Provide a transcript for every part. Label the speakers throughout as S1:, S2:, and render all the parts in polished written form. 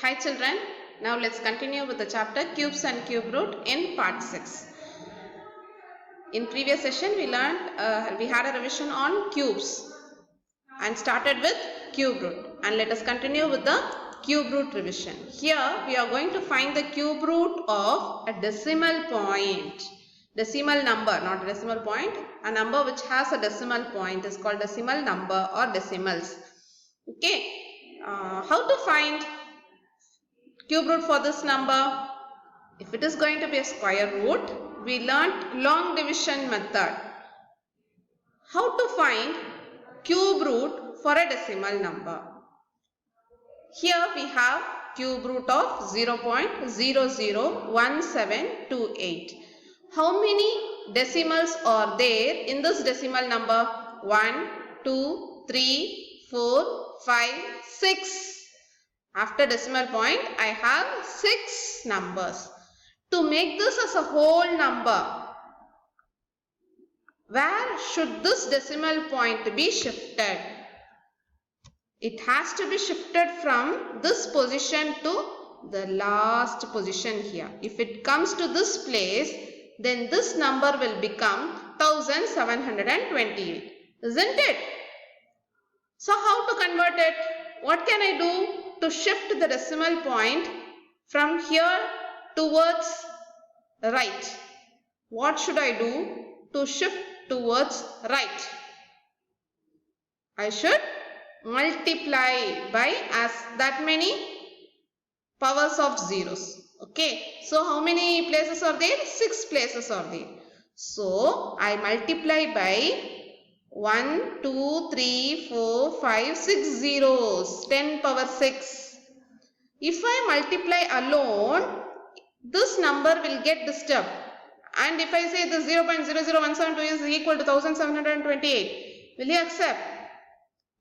S1: Hi children, now let's continue with the chapter cubes and cube root in part 6. In previous session we had a revision on cubes and started with cube root, and let us continue with the cube root revision. Here we are going to find the cube root of a decimal point. Decimal number, not a decimal point. A number which has a decimal point is called decimal number or decimals. Okay, how to find cube root for this number? If it is going to be a square root, we learnt long division method. How to find cube root for a decimal number? Here we have cube root of 0.001728. How many decimals are there in this decimal number? 1, 2, 3, 4, 5, 6. After decimal point, I have 6 numbers. To make this as a whole number, where should this decimal point be shifted? It has to be shifted from this position to the last position here. If it comes to this place, then this number will become 1728. Isn't it? So how to convert it? What can I do to shift the decimal point from here towards right? What should I do to shift towards right? I should multiply by as that many powers of zeros. Okay, so how many places are there? 6 places are there. So I multiply by 1, 2, 3, 4, 5, 6 zeros, 10 power 6. If I multiply alone, this number will get disturbed. And if I say the 0.00172 is equal to 1728, will you accept?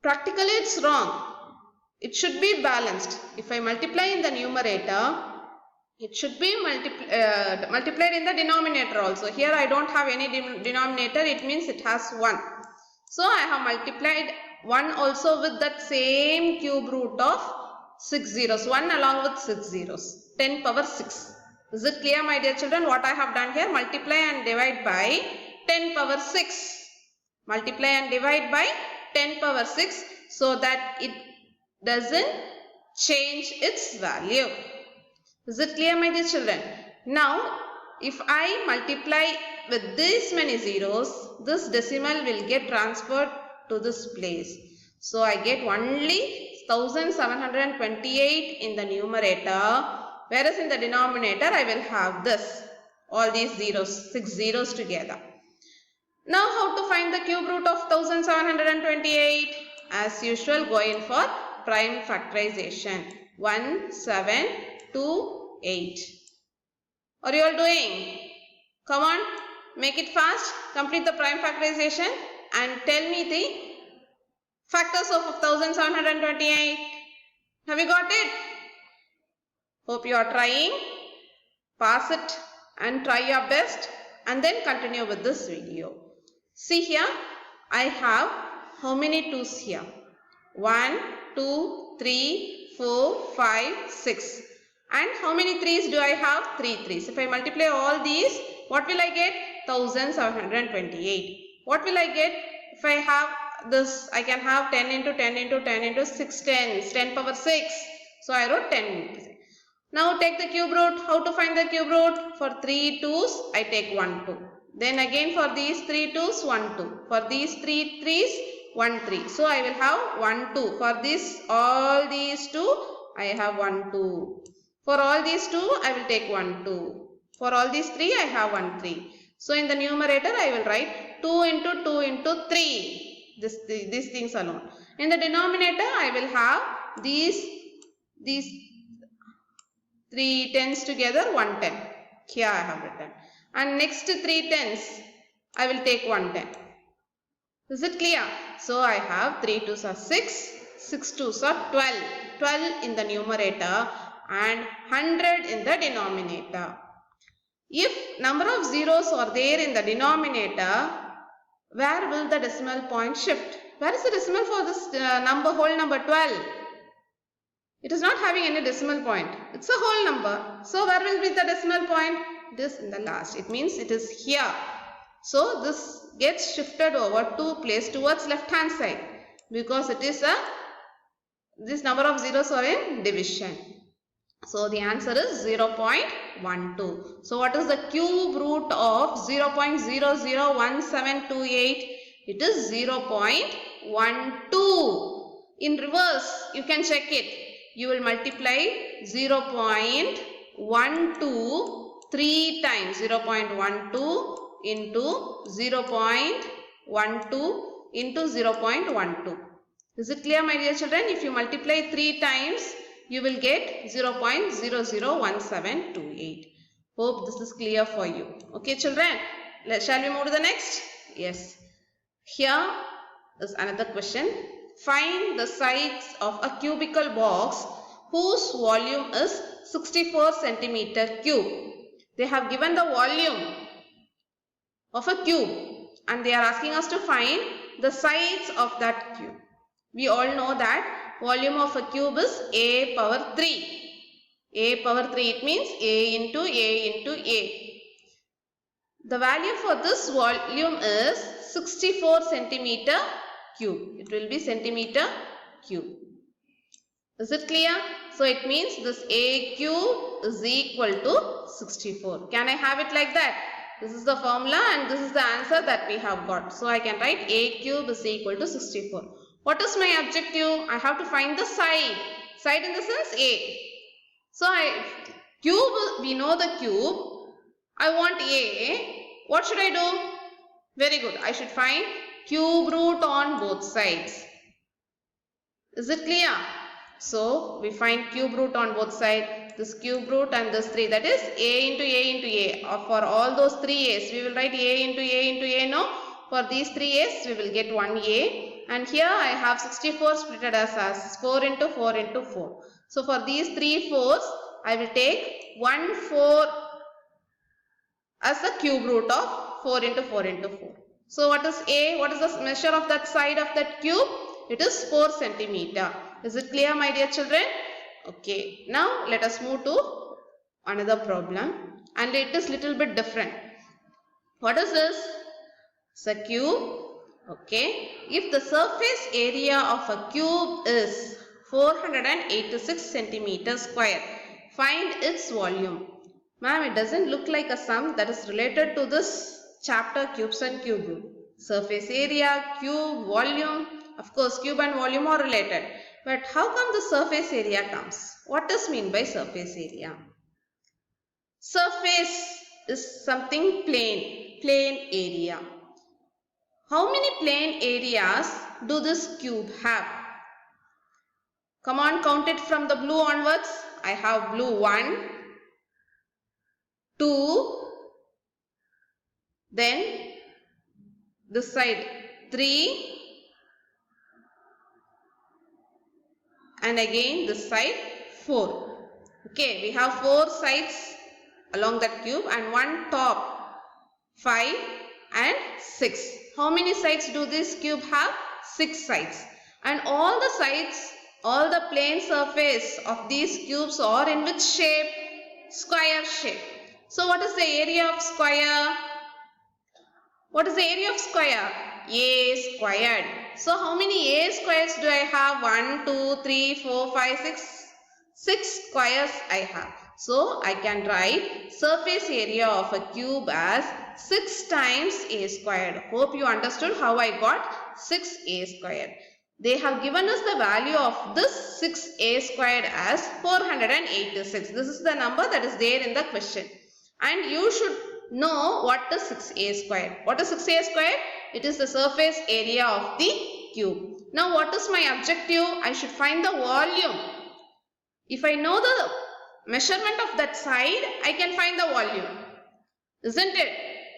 S1: Practically it's wrong. It should be balanced. If I multiply in the numerator, it should be multiplied in the denominator also. Here I don't have any denominator, it means it has 1. So I have multiplied 1 also with that same cube root of 6 zeros. 1 along with 6 zeros. 10 power 6. Is it clear, my dear children, what I have done here? Multiply and divide by 10 power 6. Multiply and divide by 10 power 6 so that it doesn't change its value. Is it clear, my dear children? Now, if I multiply with this many zeros, this decimal will get transferred to this place. So, I get only 1728 in the numerator, whereas in the denominator, I will have this, all these zeros, 6 zeros together. Now, how to find the cube root of 1728? As usual, go in for prime factorization. 1, 7, 2, 8. Are you all doing? Come on, make it fast. Complete the prime factorization and tell me the factors of 1728. Have you got it? Hope you are trying. Pass it and try your best and then continue with this video. See here, I have how many 2's here? 1, 2, 3, 4, 5, 6. And how many 3's do I have? 3 3's. If I multiply all these, what will I get? 1728. What will I get? If I have this, I can have 10 into 10 into 10 into 6 tens, 10 power 6. So I wrote 10. Now take the cube root. How to find the cube root? For 3 2's, I take 1 2. Then again for these 3 2's, 1 2. For these 3 3's, 1 3. So I will have 1 2. For this, all these 2, I have 1 2. For all these 2, I will take 1 2. For all these 3, I have 1 3. So in the numerator, I will write 2 into 2 into 3. These things alone. In the denominator, I will have these 3 tens together, 1 10. Here I have written. And next 3 tens, I will take 1 10. Is it clear? So I have 3 2's are 6, 6 2's are 12. 12 in the numerator and 100 in the denominator. If number of zeros are there in the denominator, where will the decimal point shift? Where is the decimal for this whole number 12? It is not having any decimal point. It's a whole number. So where will be the decimal point? It is in the last. It means it is here. So this gets shifted over to place towards left hand side because it is this number of zeros are in division. So the answer is 0.12. So what is the cube root of 0.001728? It is 0.12. In reverse, you can check it. You will multiply 0.12 3 times. 0.12 into 0.12 into 0.12. Is it clear, my dear children? If you multiply 3 times, you will get 0.001728. Hope this is clear for you. Okay, children? Shall we move to the next? Yes. Here is another question. Find the sides of a cubical box whose volume is 64 centimeter cube. They have given the volume of a cube and they are asking us to find the sides of that cube. We all know that volume of a cube is a power 3. A power 3, it means a into a into a. The value for this volume is 64 centimeter cube. It will be centimeter cube. Is it clear? So it means this a cube is equal to 64. Can I have it like that? This is the formula and this is the answer that we have got. So I can write a cube is equal to 64. What is my objective? I have to find the side. Side in the sense a. So cube, we know the cube. I want a. What should I do? Very good. I should find cube root on both sides. Is it clear? So we find cube root on both sides. This cube root and this 3, that is a into a into a. For all those 3 a's, we will write a into a into a. No? For these 3 a's, we will get 1 a. And here I have 64 splitted as 4 into 4 into 4. So for these 3 4's, I will take 1 4 as the cube root of 4 into 4 into 4. So what is a? What is the measure of that side of that cube? It is 4 centimeter. Is it clear, my dear children? Okay. Now let us move to another problem. And it is little bit different. What is this? It's a cube. Okay. If the surface area of a cube is 486 centimeters square, find its volume. Ma'am, it doesn't look like a sum that is related to this chapter cubes and cube root. Surface area, cube, volume. Of course, cube and volume are related. But how come the surface area comes? What does mean by surface area? Surface is something plain area. How many plane areas do this cube have? Come on, count it from the blue onwards. I have blue 1, 2, then this side 3, and again this side 4. Okay, we have 4 sides along that cube and one top, 5 and 6. How many sides do this cube have? 6 sides. And all the sides, all the plane surface of these cubes are in which shape? Square shape. So what is the area of square? What is the area of square? A squared. So how many a squares do I have? 1, 2, 3, 4, 5, 6. 6 squares I have. So I can write surface area of a cube as 6 times a squared. Hope you understood how I got 6a squared. They have given us the value of this 6a squared as 486. This is the number that is there in the question. And you should know what is 6a squared. What is 6a squared? It is the surface area of the cube. Now what is my objective? I should find the volume. If I know the measurement of that side, I can find the volume. Isn't it?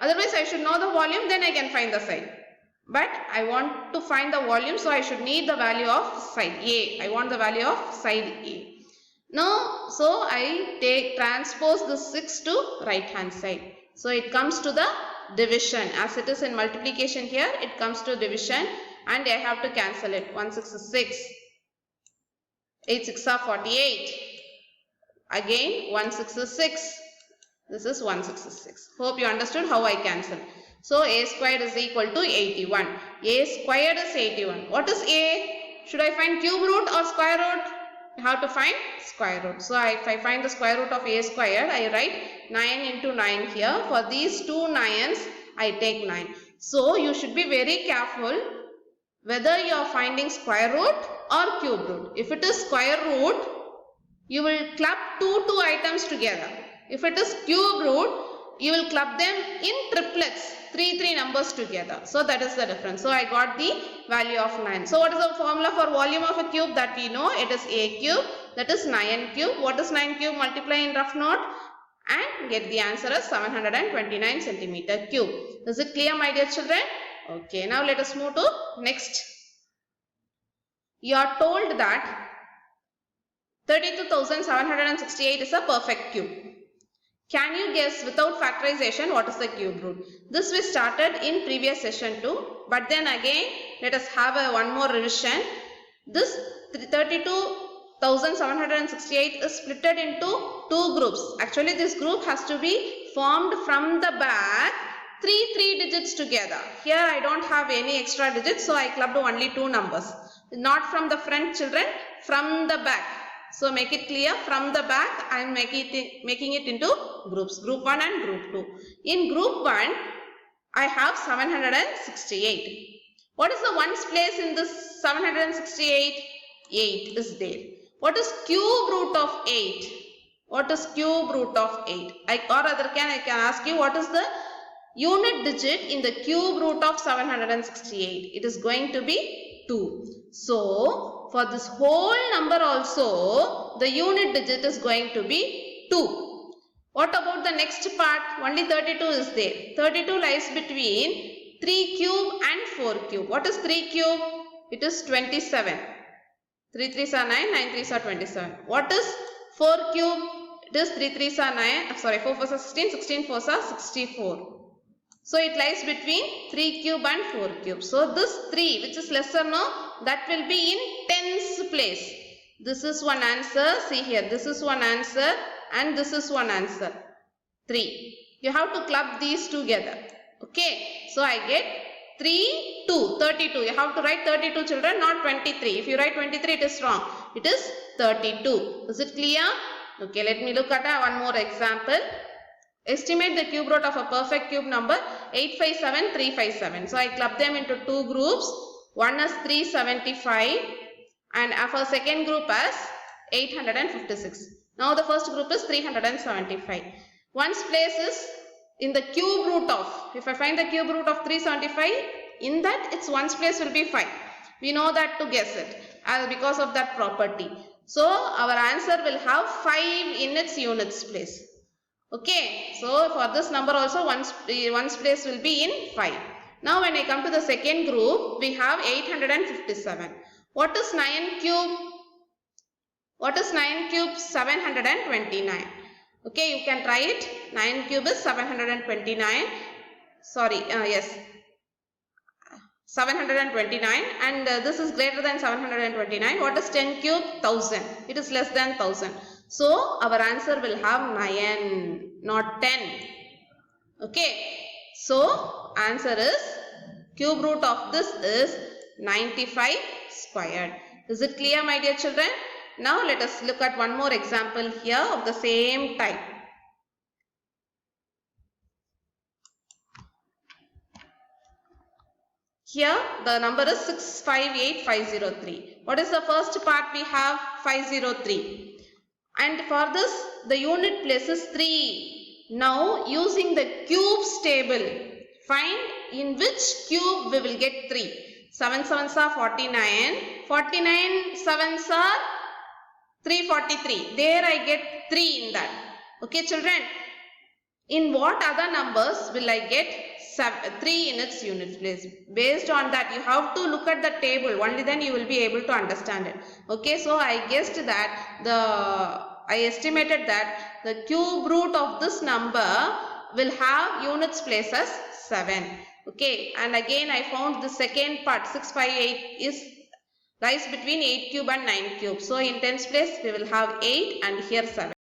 S1: Otherwise I should know the volume, then I can find the side. But I want to find the volume, so I should need the value of side A. I want the value of side A. Now, so I transpose the 6 to right hand side. So it comes to the division. As it is in multiplication here, it comes to division and I have to cancel it. 1 6 is 6. 8 6 are 48. Again 1 6 is 6. This is 1 6 is 6. Hope you understood how I cancel. So a squared is equal to 81. A squared is 81. What is a? Should I find cube root or square root? I have to find square root. So if I find the square root of a squared, I write 9 into 9 here. For these two 9s, I take 9. So you should be very careful whether you are finding square root or cube root. If it is square root, you will club two items together. If it is cube root, you will club them in triplets, three numbers together. So that is the difference. So I got the value of 9. So what is the formula for volume of a cube that we know? It is a cube, that is 9 cube. What is 9 cube? Multiply in rough note and get the answer as 729 centimeter cube. Is it clear, my dear children? Okay, now let us move to next. You are told that 32,768 is a perfect cube. Can you guess without factorization what is the cube root? This we started in previous session too. But then again, let us have one more revision. This 32,768 is split into two groups. Actually, this group has to be formed from the back, three digits together. Here I don't have any extra digits, so I clubbed only two numbers. Not from the front, children, from the back. So make it clear, from the back I am making it into groups, group 1 and group 2. In group 1, I have 768. What is the ones place in this 768? 8 is there. What is cube root of 8? What is cube root of 8? I can ask you, what is the unit digit in the cube root of 768? It is going to be 2. So, for this whole number also, the unit digit is going to be 2. What about the next part? Only 32 is there. 32 lies between 3 cube and 4 cube. What is 3 cube? It is 27. 3 3s are 9, 9 3s are 27. What is 4 cube? It is 3 3s are 9, 4 4s are 16, 16 4s are 64. So it lies between 3 cube and 4 cube. So this 3, which is lesser now, that will be in tens place. This is one answer. See here, this is one answer and this is one answer. 3. You have to club these together. Okay. So I get 3, 2, 32. You have to write 32, children, not 23. If you write 23, it is wrong. It is 32. Is it clear? Okay, let me look at one more example. Estimate the cube root of a perfect cube number 857, 357. So I club them into two groups. One is 375 and for second group as 856. Now the first group is 375. One's place is in the cube root of, if I find the cube root of 375, in that its one's place will be 5. We know that to guess it because of that property. So our answer will have 5 in its units place. Okay, so for this number also one's place will be in 5. Now when I come to the second group, we have 857. What is 9 cube? What is 9 cube? 729. Okay, you can try it. 9 cube is 729. Sorry, yes. 729 and this is greater than 729. What is 10 cube? 1000. It is less than 1000. So, our answer will have 9, not 10. Okay. So, answer is, cube root of this is 95 squared. Is it clear, my dear children? Now, let us look at one more example here of the same type. Here, the number is 658503. What is the first part? We have 503. And for this, the unit place is 3. Now, using the cubes table, find in which cube we will get 3. 7 7s are 49. 49 7s are 343. There I get 3 in that. Okay, children. In what other numbers will I get 3 in its unit place? Based on that, you have to look at the table. Only then you will be able to understand it. Okay, so I guessed that I estimated that the cube root of this number will have units place as 7. Okay, and again I found the second part 658 is lies between 8 cube and 9 cube. So in tens place we will have 8 and here 7.